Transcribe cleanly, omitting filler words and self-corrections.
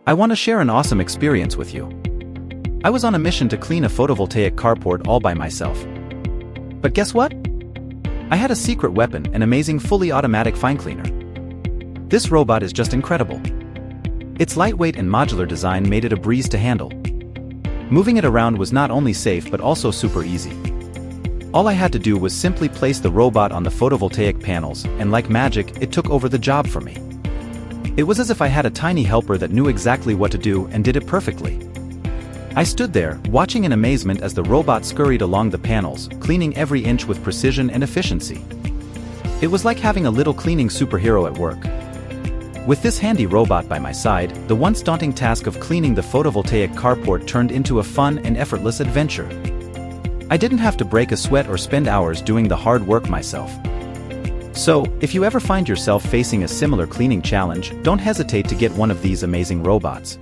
I want to share an awesome experience with you. I was on a mission to clean a photovoltaic carport all by myself. But guess what? I had a secret weapon, an amazing fully automatic fine cleaner. This robot is just incredible. Its lightweight and modular design made it a breeze to handle. Moving it around was not only safe but also super easy. All I had to do was simply place the robot on the photovoltaic panels, and like magic, it took over the job for me. It was as if I had a tiny helper that knew exactly what to do and did it perfectly. I stood there, watching in amazement as the robot scurried along the panels, cleaning every inch with precision and efficiency. It was like having a little cleaning superhero at work. With this handy robot by my side, the once daunting task of cleaning the photovoltaic carport turned into a fun and effortless adventure. I didn't have to break a sweat or spend hours doing the hard work myself. So, if you ever find yourself facing a similar cleaning challenge, don't hesitate to get one of these amazing robots.